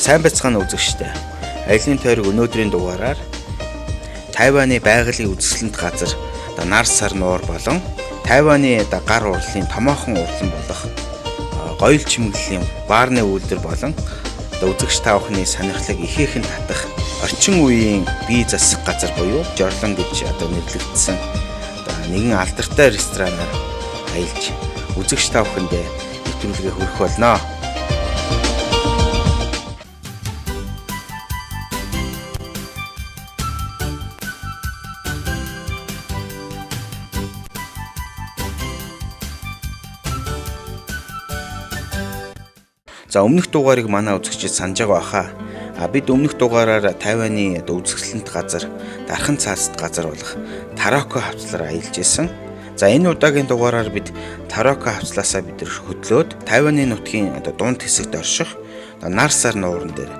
сайн байцгаана үзэгчтэй. Аялын тойрог өнөөдрийн дугаараар Тайваны байгалийн үзэсгэлэнт газар нар сар нуур болон Тайваны гар урлын томоохон урлан болох гоёл чимэглэлийн баарны үйлдвэр болон үзэгч та бүхний сонирхлыг ихээхэн татах орчин үеийн бие засах газар буюу жорлон гэж нэрлэгдсэн нэгэн алдартай ресторанаар аялж үзэгч та бүхэндээ нэвтрүүлгээ хүргэх болно. За өмнөх дугаарыг манай үзэгчид санаж байгаа баха. Бид өмнөх дугаараар Тайваны үзэсгэлэнт газар, дархан цаазт газар болох Тароко хавцлаар аялж исэн. За энэ удаагийн дугаараар бид Тароко хавцлаасаа бид хөдлөөд Тайваны нутгийн дунд хэсэгт орших нар сар нууран дээр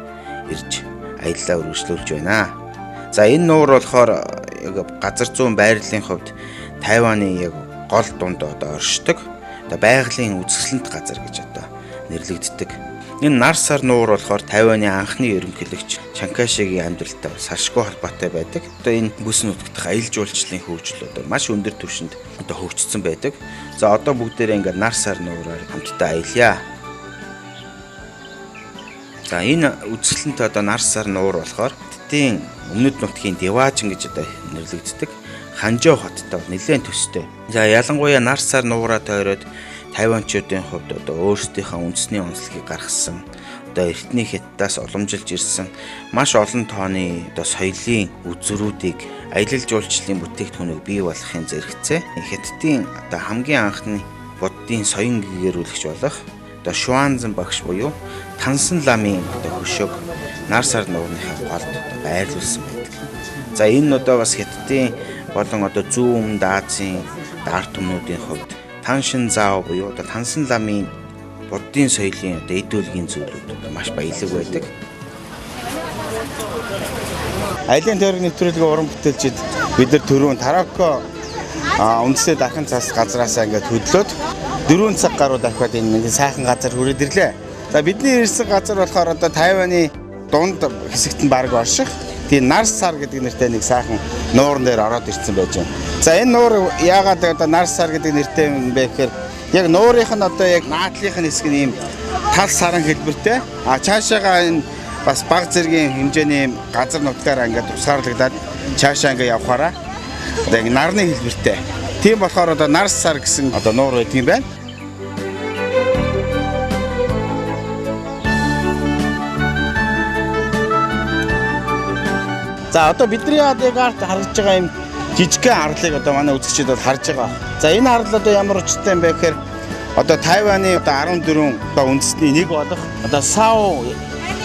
ирж аяллаа үргэлжлүүлж байна. За энэ нуур болохоор газар зүүн байрлалын хувьд Тайваны гол дунд оршдог байгалийн үзэсгэлэнт газар гэж нэрлэгддэг. Энэ нар сар нуур болохоор Тайваны анхны ерөнхийлөгч Чанкайшигийн амьдралтай салшгүй холбоотой байдаг. Энэ бүс нутагт аялал жуулчлалын хөгжил маш өндөр түвшинд хөгжсөн байдаг. За одоо бүгдээрээ нар сар нуураар хамтдаа аялъя. За энэ үзэсгэлэнт нар сар нуур болохоор Тэтийн өмнөд нутгийн Деважин гэж нэрлэгддэг. Ханжоо хоттой нэлээд төстэй. За ялангуяа нар сар нуураа тойроод Тайванчуудын хувьд өөрсдийнхөө үндэсний онцлогийг гаргасан эртний хятадаас уламжилж ирсэн маш олон тооны соёлын үзүүрүүдийг аялал жуулчлалын бүтээгдэхүүнийг бий болгохын зэрэгцээ хятадын хамгийн анхны буддын соён гэгэрүүлэгч болох Шуанзан багш буюу Тансан ламын хөшөөг нар сар нуурныхаа голд байрлуулсан байдаг. За энэ бас хятадын болон зүүн Азийн ард түмнүүдийн хувьд Таншин заав буюу Тансан ламын буддын соёлын эдүүлгийн зүйлүүд маш баялаг байдаг. Аялын тойрог нэвтрүүлгийн уран бүтээлчид бид нар түрүүн Тароко үндэсний дархан цаас газраасаа хөдлөөд 4 цаг гаруй дахиад энэ сайхан газар хүрээд ирлээ. За бидний ирсэн газар болохоор Тайваны дунд хэсэгт нь бараг орших тийм нар сар гэдэг нэртэй нэг сайхан нууран дээр ороод ирсэн байж байна. За энэ нуур яагаад нар сар гэдэг нэртэй юм бэ гэхээр яг нуурынх нь наадлынх нь хэсэг нь ийм тал саран хэлбэртэй. Цаашаага энэ бас бага зэргийн хэмжээний газар нутгаар тусгаарлагдаад цаашаа явахаараа нарны хэлбэртэй. Тийм болохоор нар сар гэсэн нуур байдаг юм байна. За бидний арт харж байгаа юм жижигхэн арлыг манай үзэгчид харж байгаа. За энэ арал ямар учиртай юм бэ гэхээр Тайваны 14 үндэстний нэг болох Сао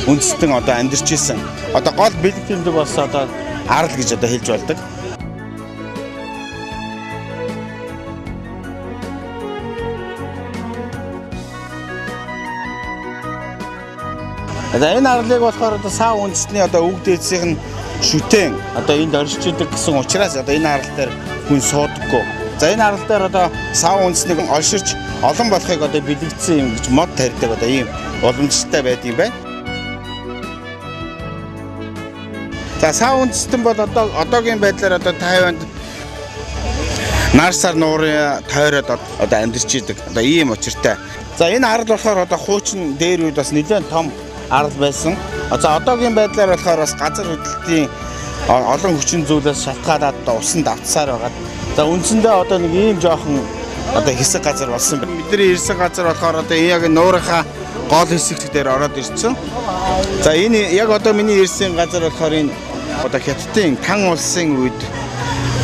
үндэстэн амьдарч ирсэн. Гол бэлэг тэмдэг бас арал гэж хэлж болдог. За энэ арлыг болохоор Сао үндэстний өвөг дээдсийнх нь шүтэн энд оршиж идэг гэсэн учраас энэ арал дээр хүн суудаггүй. За энэ арал дээр Сао үндэснийг олширч олон болохыг бэлэгдсэн юм гэж мод тарьдаг ийм уламжлалтай байдаг юм байна. За Сао үндэстэн бол одоогийн байдлаар Тайванд нар сар нуурын тойроод амьдарч идэг ийм учиртай. За энэ арал болохоор хуучин дээр үед бас нэлээд том арал байсан. За одоогийн байдлаар болохоор бас газар хөдлөлтийн олон хүчин зүйлээс шалтгаалаад усан давтсаар байгаа. За үндсэндээ нэг ийм жоохон хэсэг газар болсон байна. Бидний ирсэн газар болохоор яг нуурынхаа гол хэсэг дээр ороод ирсэн. За энэ яг миний ирсэн газар болохоор энэ хятадын Тан улсын үед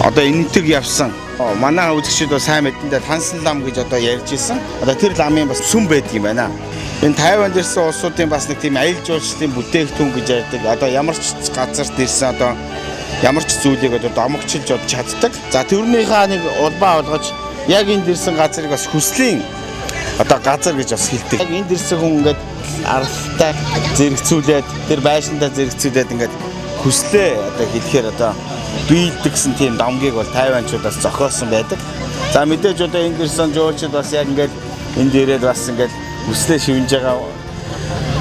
энэтэг явсан. Манай үзэгчид сайн мэдэндээ Тансан лам гэж ярьж ирсэн. Тэр ламын бас сүм байдаг юм байна. Энэ Тайванд ирсэн улсуудын бас нэг тийм аялал жуулчлалын бүтээгдэхүүн гэж ярьдаг. Ямар ч газарт ирсэн ямар ч зүйлийг домогчилж чаддаг. За тэрнийхээ нэг улбаа олгож яг энд ирсэн газрыг бас хүслийн газар гэж бас хэлдэг. Яг энд ирсэн хүн аралтай зэрэгцүүлээд тэр байшиндаа зэрэгцүүлээд хүслээ хэлэхээр биелдэг гэсэн тийм домгийг бол Тайванчуудаас зохиосон байдаг. За мэдээж энд ирсэн жуулчид бас яг энд ирээд бас хүслээ шивнж байгаа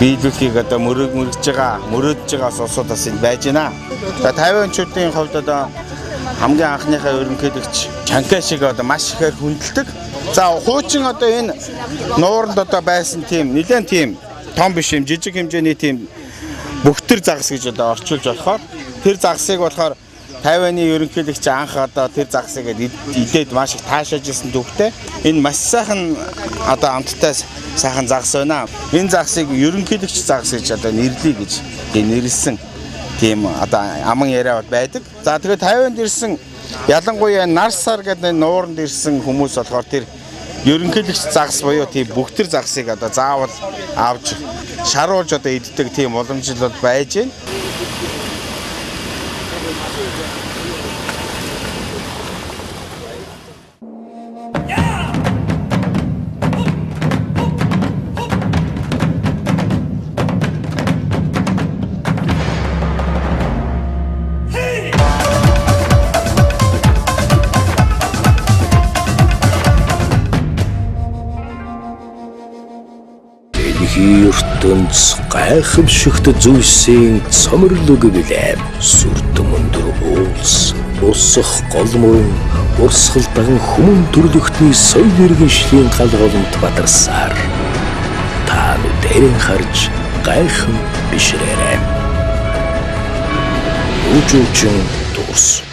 биелүүлэхийг одоо мөрөж байгаа улсуудаас энэ байж байна. За Тайванчуудын хувьд одоо хамгийн анхныхаа ерөнхийлөгч Чанкай шиг одоо маш ихээр хүндэлдэг. За хуучин одоо энэ нууранд одоо байсан тийм нэлээд тийм том биш юм жижиг хэмжээний тийм бөхтөр загас гэж одоо орчуулж болохоор тэр загсыг болохоор Тайваны ерөнхийлөгч анх одоо тэр загсыг идээд маш их таашааж ирсэн түүхтэй. Энэ маш сайхан одоо амттай сайхан загас байна. Энэ загсыг ерөнхийлөгч загас гэж одоо нэрлэе гэж нэрлсэн тийм одоо аман яриа байдаг. За тэгээд Тайванд ирсэн ялангуяа Нарсар гэдэг нууранд ирсэн хүмүүс болохоор тэр ерөнхийлөгч загас буюу тийм бөхтөр загсыг одоо заавал авч шаруулж одоо иддэг тийм боломжтой бол байж байна. ертөнц гайхамшигт зүйлсийн цомрлог билээ. Сүрдэн өндөр уулс, усах голморон, урсгал даган хүмүүн төрлөختний соёл иргэншлийн гал голомт бадарсаар та нүдэрэн харж гайхам бишрээрээ. Үжүүчин дурс.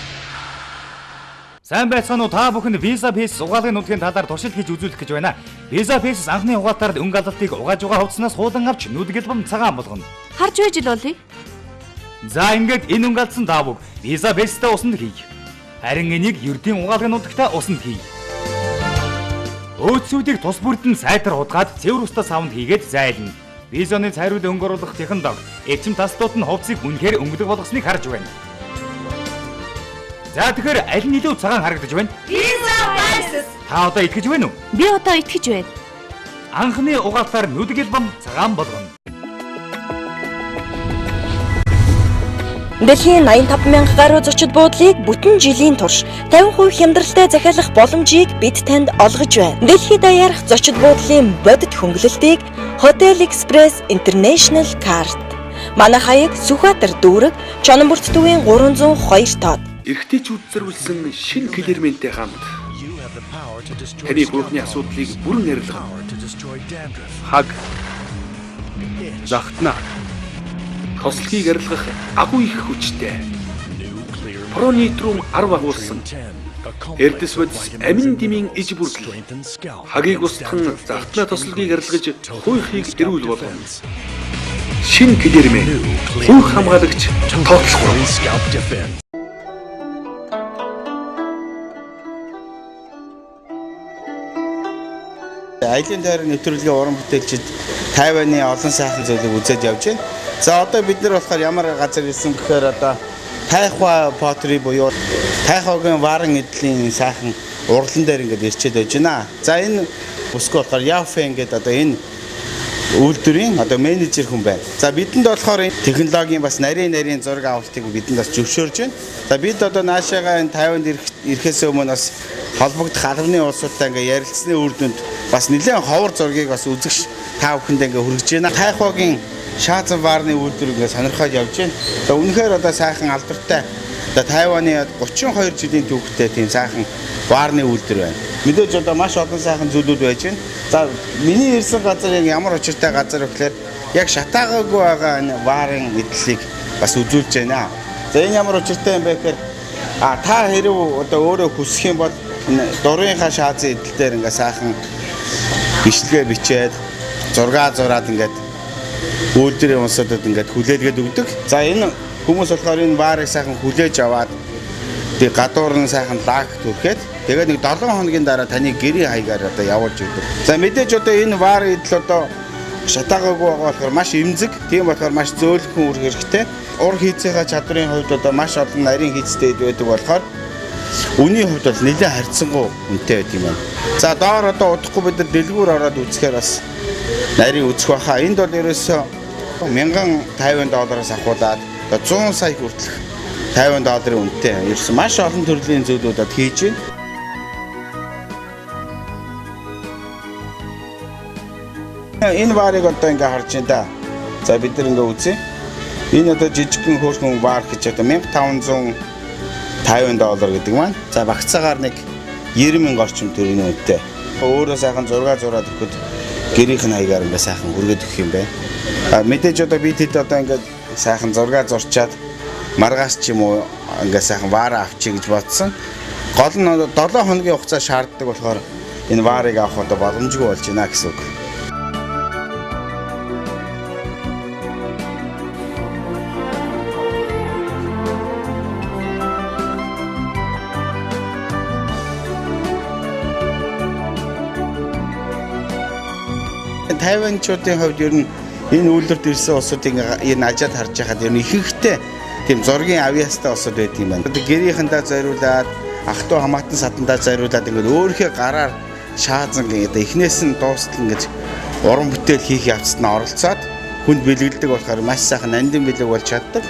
Сайн байцгаана уу, та бүхэнд Visa Pass угаалгын нутгийн талаар туршилт хийж үзүүлэх гэж байна. Visa Pass анхны угаалтаар өнгө алдалтыг угааж байгаа хувцснаас хуудан авч нүдгэл бам цагаан болгоно. Харж байж л болъё. За ингээд энэ өнгө алдсан та бүг Visa Pass-тай усанд хий. Харин энийг ердийн угаалгын нутагтай усанд хий. Өөцүүдийг тус бүрдэн сайтар худгаад цэвэр устай савнд хийгээд зайлна. Visa-ны цайрууд өнгө оруулах технологи эцэм тастууд нь хувцсыг үнэхээр өнгөлөг болгосныг харж байна. За тэгэхээр аль нь илүү цагаан харагдаж байна? Visa Pass. Та одоо итгэж байна уу? Би одоо итгэж байна. Анхны угаалтаар нүдгэл бам цагаан болгоно. Дэлхийн 85,000 гаруй зочид буудлыг бүтэн жилийн турш 50% хямдралтай захиалах боломжийг бид танд олгож байна. Дэлхийд daярах зочид буудлын бодит хөнгөлөлтийг Hotel Express International Card. Манай хаяг Сүхбаатар дүүрэг Чононбөрт төвийн 302 тоод. Эрэгтэйчүүд зориулсан шинэ клерментэй хамт таны бүхний асуудлыг бүрэн арилгах. Хаг захтна тослохыг арилгах агуу их хүчтэй. Пронитрум 10 агуулсан эрдэс бодис амин димийн иж бүрдэл хагийг устган захтна тослохыг арилгаж хуйхыг эрүүл болгоно. Шинэ клермен хүүх хамгаалагч тоотлох. Аялын тойрог нэвтрүүлгийн уран бүтээлчид Тайваны олон сайхан зүйлийг үзээд явж байна. За одоо бид нар болохоор ямар газар ирсэн гэхээр одоо Тайхва Потри буюу Тайхвагийн варан эдлийн сайхан урлан дээр ингээд ирчээд байж байна. За энэ бүсгүй болохоор Яфэн гэдэг одоо энэ үйлдвэрийн одоо менежер хүн байна. За бидэнд болохоор энэ технологийн бас нарийн зураг авалтыг бидэнд бас зөвшөөрж байна. За бид одоо наашаага энэ Тайванд ирэхээс өмнө бас холбогдох албаны улсуудтай ингээ ярилцсны үр дүнд бас нэлээд ховор зургийг бас үзэгч та бүхэнд ингээ хүргэж байна. Тайхвагийн Шаазан варны үйлдвэр ингээ сонирхоод явж байна. За үнэхээр одоо сайхан алдартай одоо Тайваны 32 жилийн түүхтэй тийм сайхан варны үйлдвэр байна. Мэдээж одоо маш олон сайхан зүйлүүд байж байна. За миний ирсэн газар ямар учиртай газар вэ гэхээр яг шатаагаагүй байгаа энэ варын эдлийг бас үзүүлж байна. За энэ ямар учиртай юм бэ гэхээр та хэрэг одоо өөрөө хүсэх юм бол дурынхаа шаазын эдэл дээр ингээ сайхан бичлэгээ бичээд зураг зураад ингээд үйлдвэрийн улсуудад ингээд хүлээлгээд өгдөг. За энэ хүмүүс болохоор энэ варыг сайхан хүлээж аваад тэг гадуур нь сайхан лагт түрхэд тэгээд нэг 7 хоногийн дараа таны гэрийн хаягаар одоо явуулж өгдөг. За мэдээж одоо энэ вар эдэл одоо шатаагаагүй байгаа болохоор маш эмзэг, тийм болохоор маш зөөлхөн үр хэрэгтэй. Ур хийцийнхаа чадрын хувьд одоо маш олон нарийн хийцтэй байдаг болохоор үний хувьд бол нэлээд харьцангуй үнэтэй байт юм байна. За доор одоо удахгүй бид нар дэлгүүр ороод үзэхээр бас нарийн үзэх байхаа. Энд бол ерөөсөө 1050 доллараас ахуулаад 100 сая хүртэлх 50 долларын үнэтэй. Ерөөсөө маш олон төрлийн зүйлүүдад хийж байна. Энэ варыг одоо ингээ харж байна да. За бид нар ингээ үзье. Энэ одоо жижигхэн хөөрхөн вар гэж одоо $1550 гэдэг маань. За багцаагаар нэг 90,000 орчим төгрөгийн үнэтэй. Өөрөө сайхан зураг зураад өгөхөд гэрийнх нь хаягаар ингээ сайхан хүргээд өгөх юм байна. Мэдээж одоо бид хэд одоо ингээ сайхан зураг зурчаад маргаас ч юм уу ингээ сайхан вараа авчиг гэж бодсон. Гол нь 7 хоногийн хугацаа шаарддаг болохоор энэ варыг авах одоо боломжгүй болж байна гэсэн үг. Тайванчуудын хувьд ер нь энэ үйлдвэрт ирсэн улсуудын энэ ажаад харж байхад ер нь ихэнхдээ тийм зургийн авьяастай улсууд байдаг юм байна. Гэрийнхэндээ зориулаад ах トゥ хамаатан садандаа зориулаад ингээд өөрийнхөө гараар шаазан гэдэг эхнээс нь дуустал ингэж уран бүтээл хийх явцад нь оролцоод хүнд бэлгэлдэг болохоор маш сайхан нандин бэлэг болж чаддаг.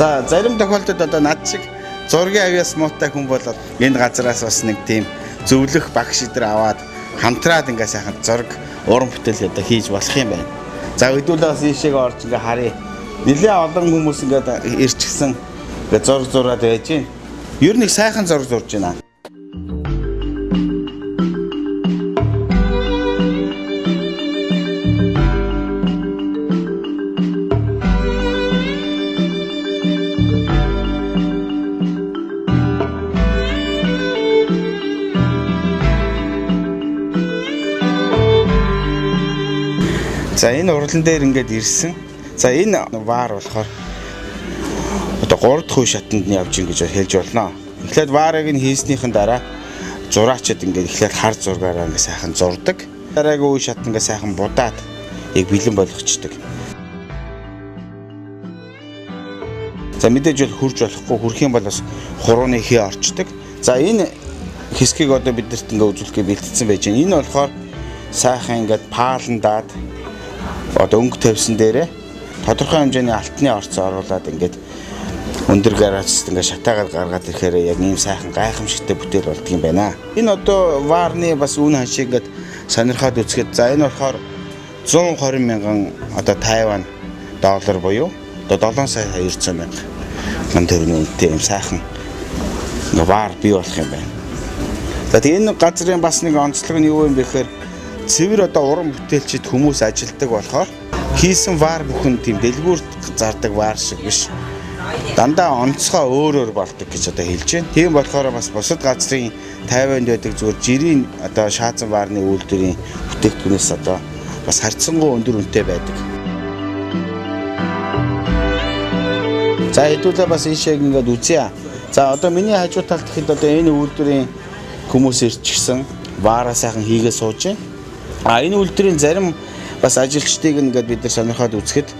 За зарим тохиолдолд одоо над шиг зургийн авьяас муутай хүн бол энэ газараас бас нэг тийм зөвлөх багш идэр аваад хамтраад ингээ сайхан зураг уран бүтээл одоо хийж болох юм байна. За хэдүүлээ бас ийшээгээ орж ингээ харъя. Нэлээ олон хүмүүс ингээд ирчихсэн. Ингээ зураг зураад байж гин. Ер нь их сайхан зураг зурж байна. За энэ урлан дээр ингээд ирсэн. За энэ вар болохоор одоо 3 дахь үе шатанд нь явж ин гэж хэлж болно. Эхлээд варыг нь хийснийхэн дараа зураачид ингээд эхлээд хар зургаараа ингээд сайхан зурдаг. Дараагийн үе шат ингээд сайхан будаад яг бэлэн болгочдөг. За мэдээж бол хурж болохгүй хүрх юм бол бас хурууны хий орчдөг. За энэ хэсгийг одоо бидэрт ингээд үзүүлэхээ бэлтгэсэн байж байна. Энэ болохоор сайхан ингээд пааландаад одоо өнгө тавьсан дээрээ тодорхой хэмжээний алтны орц оруулаад ингээд өндөр гараацд ингээд шатаагаар гаргаад ирэхээр яг ийм сайхан гайхамшигтай бүтээл болдго юм байна. Энэ одоо варны бас үн ханшиг ингээд сонирхоод үзэхэд за энэ болохоор 120 мянган одоо Тайван доллар буюу одоо 7 сая 200 мянга төгрөгийн үнэтэй ийм сайхан вар бий болох юм байна. За тэгээ энэ газрын бас нэг онцлог нь юу юм бэ гэхээр цэвэр одоо уран бүтээлчид хүмүүс ажилдаг болохоор хийсэн вар бүхэн тийм дэлгүүрт зардаг вар шиг биш. Дандаа онцгой өөр болдог гэж одоо хэлж байна. Тийм болохоор бас бусад газрын Тайванд байдаг зүгээр жирийн одоо шаазан варны үйлдвэрийн бүтээгдэхүүнээс одоо бас харьцангуй өндөр үнэтэй байдаг. За хэдүүлээ бас ийшээ ингээд үзье. За одоо миний хажуу талд гэхэд одоо энэ үйлдвэрийн хүмүүс ирчихсэн вараа сайхан хийгээ сууж байна. Энэ үйлдвэрийн зарим бас ажилчдыг ингээд бид нар сонирхоод үзэхэд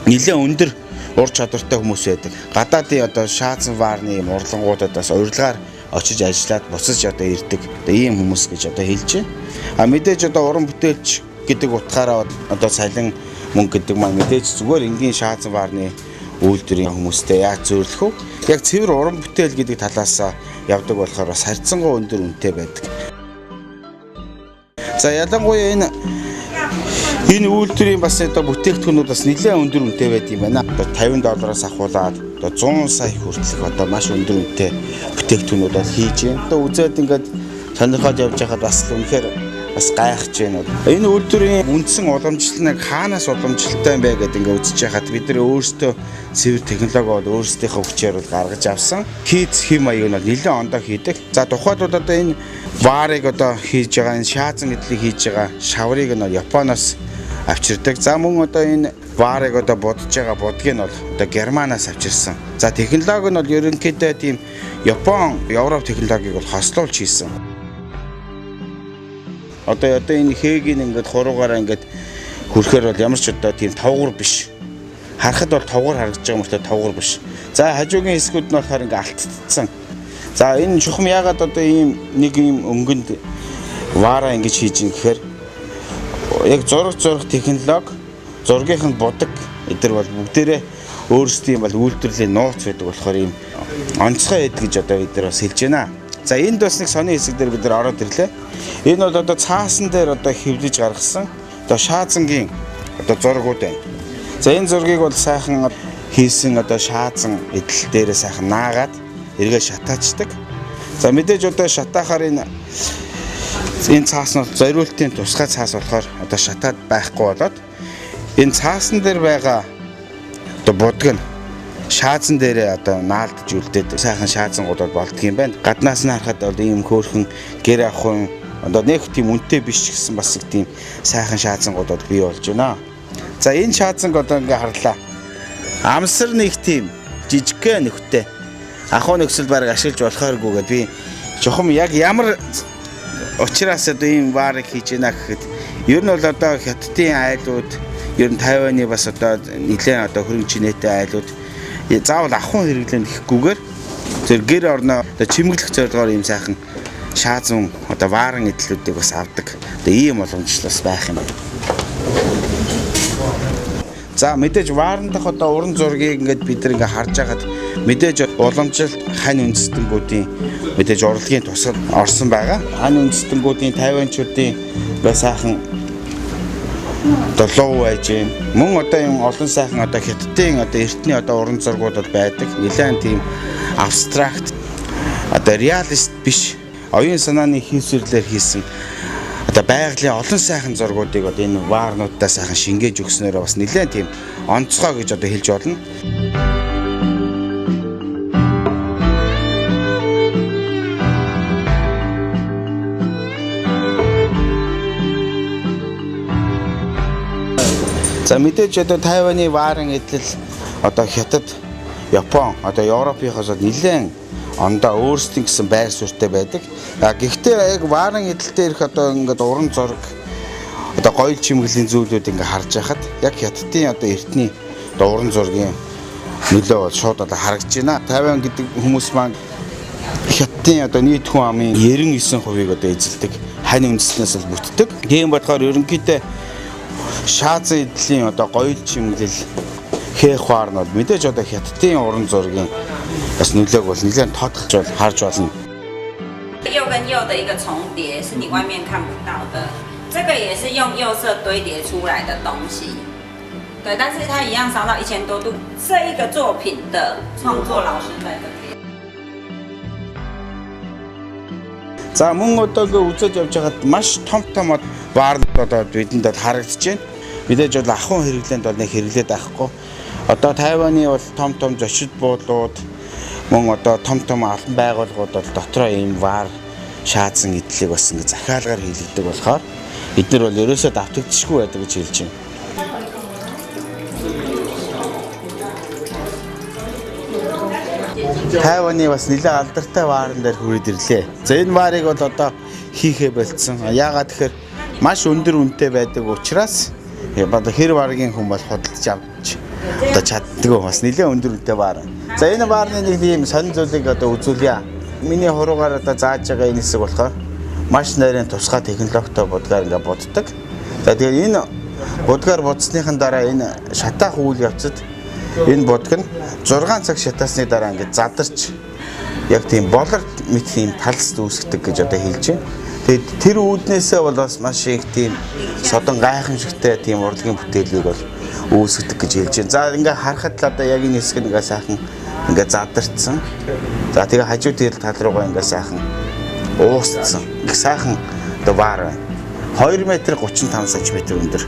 нэлээд өндөр ур чадвартай хүмүүс байдаг. Гадаадын одоо шаазан варны юм урлангуудад бас урилгаар очиж ажиллаад буцаж одоо ирдэг. Одоо ийм хүмүүс гэж одоо хэлж байна. Мэдээж одоо уран бүтээлч гэдэг утгаараа одоо салин мөнгө гэдэг маань мэдээж зүгээр энгийн шаазан варны үйлдвэрийн хүмүүстэй яаж зөвлөх вэ? Яг цэвэр уран бүтээл гэдэг талаас явдаг болохоор бас харьцангуй өндөр үнэтэй байдаг. За ялангуяа энэ үйлдвэрийн бас одоо бүтээгдэхүүнүүд бас нэлээд өндөр үнэтэй байдаг юм байна. Одоо $50-аас ахуулаад одоо 100 сая хүртэлх одоо маш өндөр үнэтэй бүтээгдэхүүнүүд бол хийж байна. Одоо үзээд ингээд сонирхоод явж байхад бас үнэхээр бас гайхаж байна. Энэ үйлдвэрийн үндсэн уламжлалыг хаанаас уламжлалтай юм бэ гэдэг ингээд үзэж байхад бид нар өөрсдөө цэвэр технологи бол өөрсдийнхөө хүчээр бол гаргаж авсан. Хийц хэм маяг нь бол нэлээд ондоо хийдэг. За тухайд одоо энэ варыг одоо хийж байгаа энэ шаазан гэдлийг хийж байгаа шаврыг нь Японоос авчирдаг. За мөн одоо энэ варыг одоо бодож байгаа будгийг нь бол одоо Германаас авчирсан. За технологи нь бол ерөнхийдөө тийм Япон, Европ технологиг бол хослуулж хийсэн. Одоо энэ хээгийг ингээд хуруугаараа ингээд хүрхээр бол ямар ч одоо тийм тавгар биш. Харахад бол тавгар харагдаж байгаа мөртөө тавгар биш. За хажуугийн хэсгүүд нь болохоор ингээд алтцсан. За энэ чухам яагаад одоо ийм өнгөнд вараа ингэж хийж юм гэхээр яг зураг технологи, зургийнх нь будаг эдгээр бол бүгдээрээ өөрсдийн бол үйлдвэрлэлийн нууц байдаг болохоор ийм онцгой эд гэж одоо бид нар бас хэлж байна. За энд бас нэг сони хэсэг дээр бид нар ороод ирлээ. Энэ бол одоо цаасан дээр одоо хэвлэж гаргасан одоо шаазангийн одоо зургууд байна. За энэ зургийг бол сайхан хийсэн одоо шаазан эдэл дээрээ сайхан наагаад эргээ шатаачдаг. За мэдээж одоо шатаахаар энэ цаас нь зориултын тусгай цаас болохоор одоо шатаад байхгүй болоод энэ цаасан дээр байгаа одоо будг нь шаазан дээрээ одоо наалдж үлдээд сайхан шаазангууд болдго юм байна. Гаднаас нь харахад бол ийм хөөрхөн гэр авах одоо нэг тийм үнэтэй биш ч гэсэн бас их тийм сайхан шаазангууд бий болж байна. За энэ шаазанг одоо ингээ харлаа. Амсар нэг тийм жижигхэн нөхтэй ахуй нөхцөл бараг ашиглаж болохооргүй гэд би жохом яг ямар учраас одоо ийм варыг хийж ийна гэхэд ер нь бол одоо хятадын айлууд ер нь Тайваны бас одоо нэлээд одоо хөрөнгө чинээтэй айлууд заавал ахуй хэрэглэн гэхгүйгээр зөв гэр орноо одоо чимэглэх зорилгоор ийм сайхан шаазан одоо варан эдлүүдийг бас авдаг. Одоо ийм боломжлол байх юм байна. За мэдээж варан дахь одоо уран зургийг ингээд бид нэг харж байгаад мэдээж уламжлалт хань үндэстэнгүүдийн мэдээж урлагийн тусад орсон байгаа. Хань үндэстэнгүүдийн Тайванчуудын ингээ сайхан одоо луу байж юм. Мөн одоо юм олон сайхан одоо хятадын одоо эртний одоо уран зургууд байдаг. Нэлээд тийм абстракт одоо реалист биш оюун санааны хийсвэрлэлээр хийсэн одоо байгалийн олон сайхан зургуудыг одоо энэ варнуудаа сайхан шингээж өгснөөр бас нэлээд тийм онцгой гэж одоо хэлж болно. За мэдээж одоо Тайваны варан эдлэл одоо Хятад, Япон, одоо Европынхоос нэлээд ондоо өөрсдийн гэсэн байр суурьтай байдаг. Гэхдээ яг варан эдлэлтэй ирэх одоо ингээд уран зураг одоо гоёл чимэглэлийн зүйлүүд ингээд харж байхад яг Хятадын одоо эртний одоо уран зургийн нөлөө бол шууд одоо харагдж байна. Тайван гэдэг хүмүүс маань Хятадын одоо нийт хүн амын 99%-ийг одоо эзэлдэг. Хань үндэснээс л бүтдэг. Тийм болохоор ерөнхийдөө шаазан эдлийн одоо гоёл чимэглэл хэхвар нь бол мэдээж одоо Хятадын уран зургийн бас нөлөөг бол нэлээд тодорхойлж харж болно. 釉跟釉的一个重叠是你外面看不到的，这个也是用釉色堆叠出来的东西。对，但是它一样烧到1000多度。这一个作品的创作老师在这边。 За мөн одоогээ үзэж явж байгаад маш том варнууд одоо бидэнд бол харагдаж байна. Мэдээж бол ахуйн хэрэглээнд бол нэг хэрэглээд байхгүй. Одоо Тайваны бол том зочид буудлууд мөн одоо том албан байгууллагууд бол дотроо ийм вар шаазан эдлийг бас ингэ захиалгаар хийлгдэг болохоор бид нар бол ерөөсөө давтагдчихгүй байдаг гэж хэлж байна. Тайваны бас нэлээд алдартай варн дээр хүрээд ирлээ. За энэ варыг бол одоо хийхээ болцсон. Яагаад тэгэхээр маш өндөр үнэтэй байдаг учраас одоо хэр варгийн хүн бол худалдаж авч одоо чаддгүй бас нэлээд өндөр үнэтэй вар. За энэ варны нэг тийм сонин зүйлийг одоо үзүүлье. Миний хуруугаар одоо зааж байгаа энэ хэсэг болохоор маш нарийн тусгай технологитой будгаар ингээ буддаг. За тэгээд энэ будгаар будсныхын дараа энэ шатаах үйл явцад энэ будг нь 6 цаг шатаасны дараа ингээ задарч яг тийм болор мэт тийм талс үүсгдэг гэж одоо хэлж байна. Тэгээд тэр үүднээсээ бол бас маш их тийм содон гайхамшигтай тийм урлагийн бүтээлийг бол үүсгдэг гэж хэлж байна. За ингээ харахад л одоо яг энэ хэсэг ингээ сайхан ингээ задарчсан. За тэгээ хажуу тал руугаа ингээ сайхан уусцсан. Их сайхан одоо вар байна. 2 м 35 см өндөр.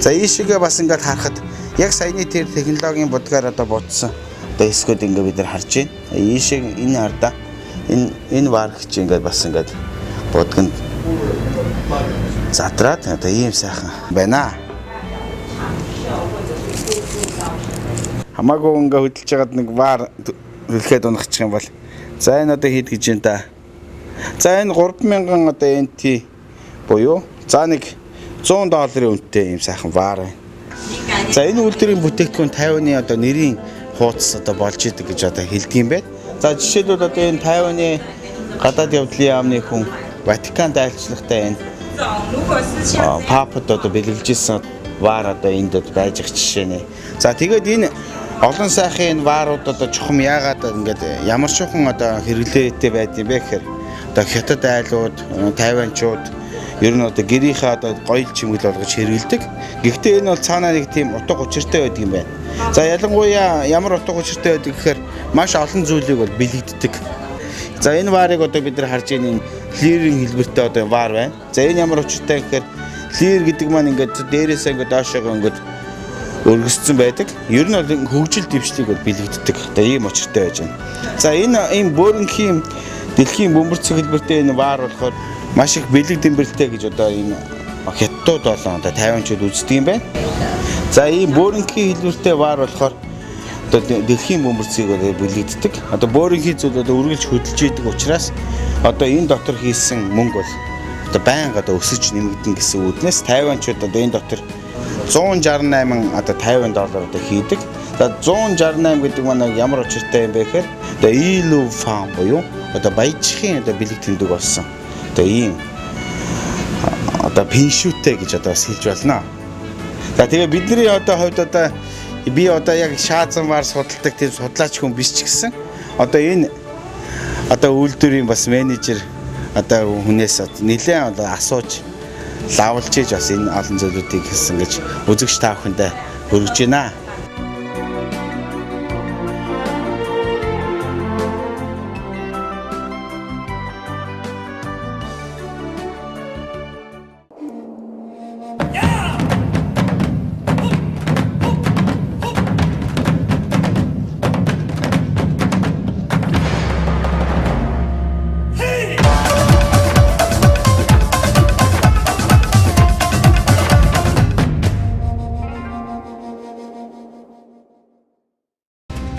За ийшээгээ бас ингээ харахад яг саяны тэр технологийн будгаар одоо будсан одоо эсгүүд ингээ бид нар харж байна. Ийшээ энэ хардаа энэ вар гэж ингээ бас ингээ будганд задраад одоо ийм сайхан байна. Хамаагүй ингээ хөдөлж байгаад нэг вар хэлэхэд унахчих юм бол за энэ одоо хэд гэж юм та. За энэ 3000 одоо NT буюу за нэг $100 үнэтэй ийм сайхан вар байна. За энэ үйлдвэрийн бүтээгдэхүүн Тайваны одоо нэрийн хуудас одоо болж идэг гэж одоо хэлдэг юм байна. За жишээлбэл одоо энэ Тайваны гадаад явдлын яамны хүн Ватиканд айлчлагтай энэ папад одоо бэлгэлжсэн вар одоо энд байж байгаа жишээ нэ. За тэгээд энэ олон сайхан энэ варууд одоо чухам яагаад ингээд ямар чухам одоо хэрэглээтэй байд юм бэ гэхээр одоо Хятад айлууд, Тайванчууд Ер нь одоо гэрийнхээ одоо гоёл чимгэл болгож хэрэгэлдэг. Гэхдээ энэ бол цаанаа нэг тийм утга учиртай байдаг юм байна. За ялангуяа ямар утга учиртай байдаг гэхээр маш олон зүйлийг бол бэлэгддэг. За энэ ваарыг одоо бид нар харж байгаа энэ лирийн хэлбэртэй одоо ваар байна. За энэ ямар учиртай гэхээр лир гэдэг маань ингээд дээрээсээ ингээд доошоо ингээд өргөсцөн байдаг. Ер нь бол хөгжил дэвшлиг бол бэлэгддэг. Одоо ийм учиртай байж байна. За энэ ийм бөөрөнхийн дэлхийн бөмбөрцөг хэлбэртэй энэ ваар болохоор маш их бэлэг дэмбэрэлтэй гэж одоо энэ хятадууд болон одоо тайванчууд үздэг юм байна. За ийм бөөрөнхийн хэлбэртэй ваар болохоор одоо дэлхийн бөмбөрцөгийг бэлэгддэг. Одоо бөөрөнхийн зүйл одоо үргэлж хөдөлж идэг учраас одоо энэ дотор хийсэн мөнгө бол одоо байнга одоо өсөж нэмэгдэн гэсэн үүднээс тайванчууд одоо энэ дотор 168 одоо $50 одоо хийдэг. За 168 гэдэг маань ямар учиртай юм бэ гэхээр одоо Илүү фарм буюу одоо баяжхийн одоо бэлэг тэмдэг болсон. Одоо ийм одоо пеншүүтэй гэж одоо хэлж байна. За тэгээ бидний одоо хувьд одоо би одоо яг шаазанвар судалдаг тийм судлаач хүн биш ч гэсэн одоо энэ одоо үйлдвэрийн бас менежер одоо хүнээс нэлээд одоо асууж лавлж ийж бас энэ олон зүйлүүдийг хэлсэн гэж үзэгч та бүхэндээ хүргэж байна.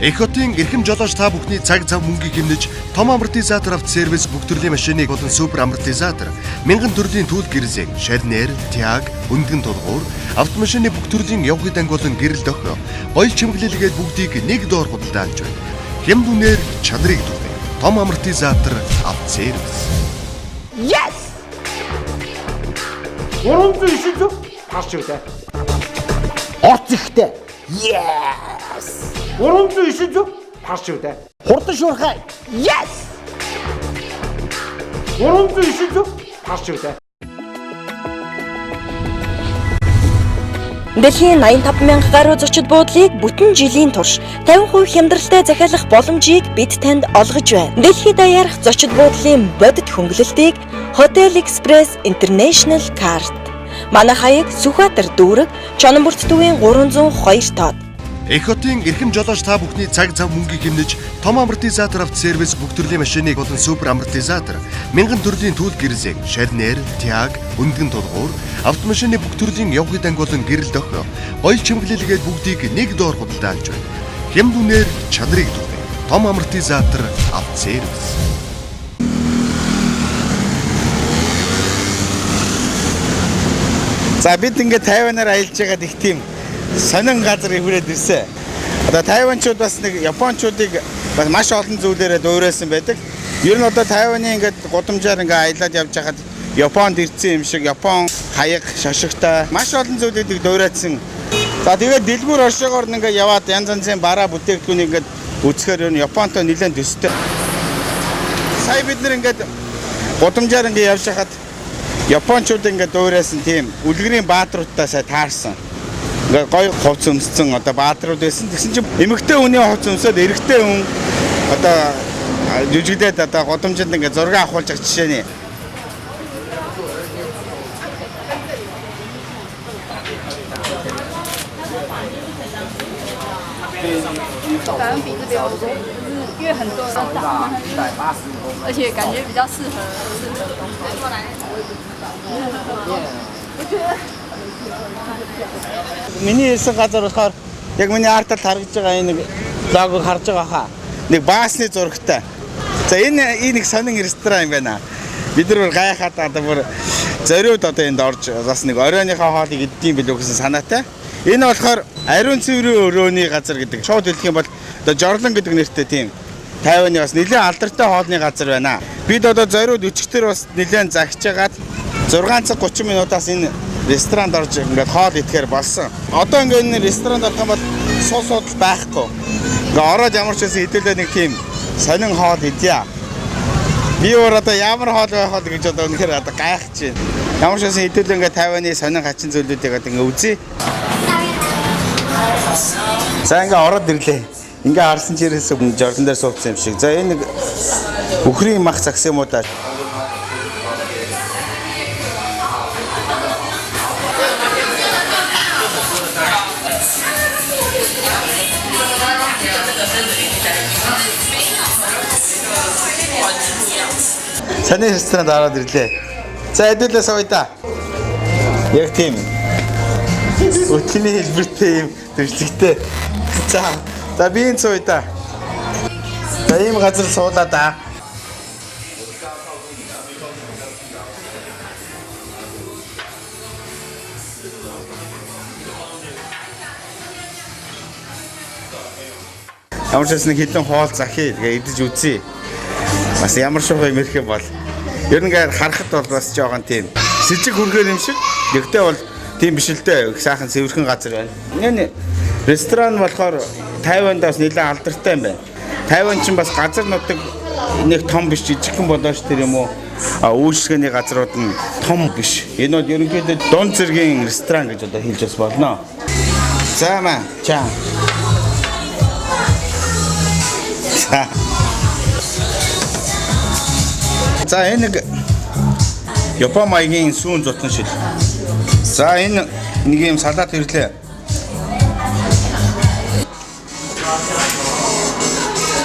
Эх хотын эрхэм жолооч та бүхний цаг зав мөнгийг хэмнэж том амортизатор автосервис бүх төрлийн машиныг болон супер амортизатор, мянган төрлийн түүх гэрэлзэг, шарнер, тяг, өндгөн тулгуур, автомашины бүх төрлийн явгын данг болон гэрэл дохио, гоёл чимэглэлгээд бүгдийг нэг доор худалдаалж байна. Хямд үнээр чанарыг түлхэх том амортизатор автосервис. Yes! 390 таарч өгдөө. Орц ихтэй. Yes! 390 таарч өгдөө. Хурдан шуурхай. Yes! 390 таарч өгдөө. Дэлхийн 85,000 гаруй зочид буудлыг бүтэн жилийн турш 50% хямдралтай захиалах боломжийг бид танд олгож байна. Дэлхийд даяарх зочид буудлын бодит хөнгөлөлтийг Hotel Express International Card. Манай хаяг Сүхбаатар дүүрэг, Чононбөрт төвийн 302 тоод. Эх хотын эрхэм жолооч та бүхний цаг зав мөнгийг хэмнэж том амортизатор автосервис бүх төрлийн машиныг болон супер амортизатор, мянган төрлийн түүх гэрэлзэг, шарнер, тяг, өндгөн тулгуур, автомашины бүх төрлийн явгын данг болон гэрэл дохио, гоёл чимэглэлгээд бүгдийг нэг доор худалдаалж байна. Хямд үнээр чанарыг түлхэх том амортизатор автосервис. За бид ингээд Тайванаар аялж байгаад их тийм сонин газар ирээд ирсэн. Одоо тайванчууд бас нэг японочдыг бас маш олон зүйлээрээ дуурайсан байдаг. Ер нь одоо Тайваны ингээд гудамжаар ингээд аялаад явж байхад Японд ирсэн юм шиг Япон хаяг, шошигтой маш олон зүйлүүдийг дуурайсан. За тэгээд дэлгүүр оршоогоор ингээд яваад янз янзын бараа бүтээгдэхүүнийг ингээд үзэхээр ер нь Японтой нэлээд төстэй. Сая бид нэр ингээд гудамжаар ингээд явж байхад Японочд ингээд дуурайсан тийм үлгэрийн баатруудтай сая таарсан. Ингээ гоё хувц өмссөн одоо баатрууд байсан. Тэгсэн чинь эмэгтэй хүний хувц өмсөд эрэгтэй хүн одоо жүжиглээд одоо гудамжинд ингээ зураг авахулж байгаа жишээ нэ. Миний хэлсэн газар болохоор яг миний артал харагдж байгаа энэ логог харж байгаа хаа. Нэг баасны зурагтай. За энэ нэг сонин ресторан юм байна. Бид нар гайхаад одоо бүр зориуд одоо энд орж бас нэг оройныхоо хоолыг иддэм билүү гэсэн санаатай. Энэ болохоор ариун цэврийн өрөөний газар гэдэг. Шууд хэлэх юм бол одоо жорлон гэдэг нэртэй тийм Тайваны бас нэлээд алдартай хоолны газар байна. Бид одоо зориуд өчигдөр бас нэлээд загч байгаад 6 цаг 30 минутаас энэ ресторанд орж ингээд хоол идэхээр болсон. Одоо ингээд энэ ресторанд орох юм бол сул судал байхгүй. Ингээд ороод ямар ч байсан хэдүүлээ нэг тийм сонин хоол идья. Би өөр одоо ямар хоол байх вэ гэж одоо үнэхээр одоо гайхаж байна. Ямар ч байсан хэдүүл ингээ Тайваны сонин хачин зүйлүүдийг одоо ингээ үзье. За ингээ ороод ирлээ. Ингээ харсан ч ирээс жордон дээр суудсан юм шиг. За энэ нэг бүхрийн мах загс юм уу даа. Саний ресторанд ороод ирлээ. За хэдүүлээ сууя да. Яг тийм. Өтгөний хэлбэртэй юм төрөлхтэй. За би энэ сууя да. За ийм газар суулаа да. Ямар ч нэг хідэн хоол захий тэгээ идэж үзье. Бас ямар шугай мэрхэ бол. Ер нь ингээд харахад бол бас жоохон тийм сэжиг хүргээр юм шиг. Гэхдээ бол тийм биш л дээ. Их сайхан цэвэрхэн газар байна. Энэ ресторан болохоор Тайванд бас нэлээд алдартай юм байна. Тайван ч бас газар нутаг нэг том биш жижигхэн болооч тэр юм уу. Үйлчлэгээний газрууд нь том биш. Энэ бол ерөнхийдөө дунд зэргийн ресторан гэж одоо хэлж бас болно. За маа чаа. За энэ нэг Япон маягийн сүүн зутан шил. За энэ нэг юм салат ирлээ.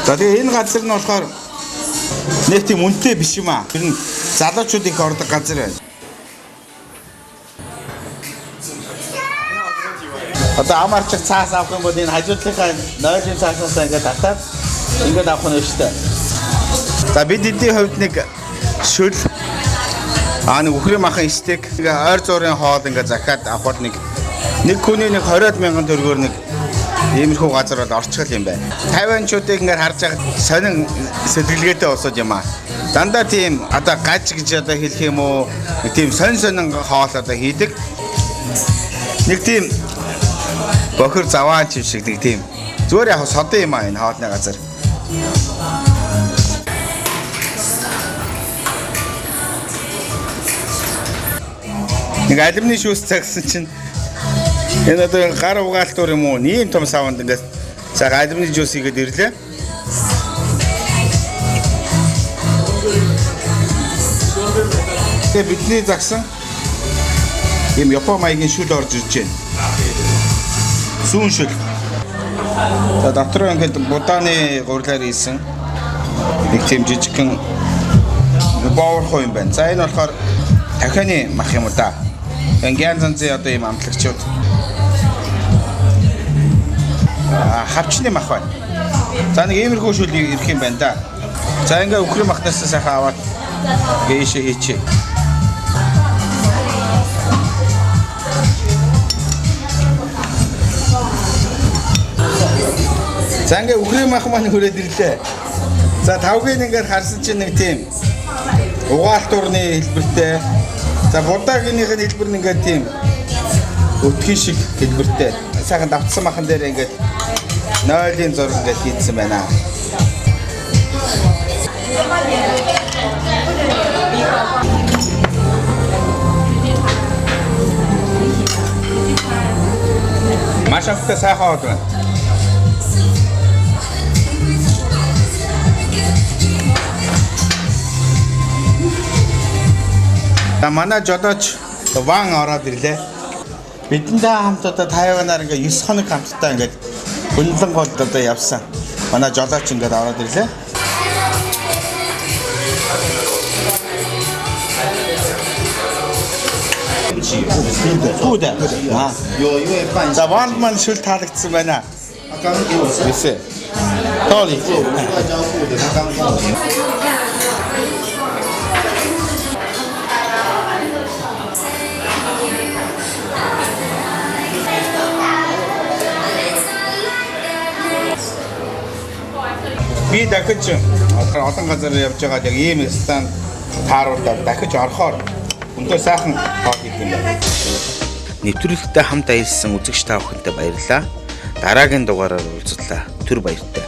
За тэгээ энэ газар нь болохоор нэг тийм үнэтэй биш юм аа. Тэр нь залуучууд их ордог газар байна. Одоо амарч цаас авах юм бол энэ хажуудлынхаа нойлын цаасаас ингээд татаад ингээд авах нь шүү дээ. За бид эдийн хувьд нэг шүл нэг үхрийн махан стейк ойр зуурын хоол ингээд захиад авахд нэг хүний нэг 20 мянган төгрөгөөр нэг иймэрхүү газар бол орчгол юм байна. Тайванчуудыг ингээд харж байхад сонин сэтгэлгээтэй болсод юм аа. Дандаа тийм одоо гаж гэж одоо хэлэх юм уу? Тийм сонин хоол одоо хийдэг. Нэг тийм бохор заваач шиг нэг тийм зүгээр яг содон юм аа энэ хоолны газар. Нэг алимны шүүс цагсан чинь энэ одоо гар угаалтуур юм уу? Ийм том савнд ингээд цаг алимны жуус игээд ирлээ. Тэгээ бидний загсан ийм Япон маягийн шүл орж ирж байна. Сүүн шүл. За дотор ингээд будааны гурлаар ийсэн нэг тийм жижигхэн боорхоо юм байна. За энэ болохоор дахианы мах юм уу да. Гян занзын одоо ийм амтлагчуд. Хавчны мах байна. За нэг иймэрхүү шүл ирэх юм байна да. За ингээ үхрийн махнаас сайхан аваад гээшээ хийчихье. За ингээ үхрийн мах маань хүрээд ирлээ. За тавгийн ингээд харсан чинь нэг тийм угаалтуурны хэлбэртэй. За будаагийнхын хэлбэр нь ингээд тийм өтгий шиг хэлбэртэй. Сайхан давтсан махан дээр ингээд нойлын зураг ингээд хийдсэн байна. Маш автай сайхан байна. Манай жолооч Ван ороод ирлээ. Бидэнтэй хамт одоо Тайванаар ингээ 9 хоног хамтдаа ингээ хөндлөн гол одоо явсан. Манай жолооч ингээ ороод ирлээ. За Ван маань шүл таалагдсан байна. Үсэ. Толи. Би дахиж олон газар явж байгаа яг ийм станд тааруулаад дахиж орохоор өндөр сайхан хоол хийх юм байна. Нэвтрүүлэгтээ хамт аялсан үзэгч та бүхэнтэй баярлалаа. Дараагийн дугаараар уулзлаа. Түр баяртай.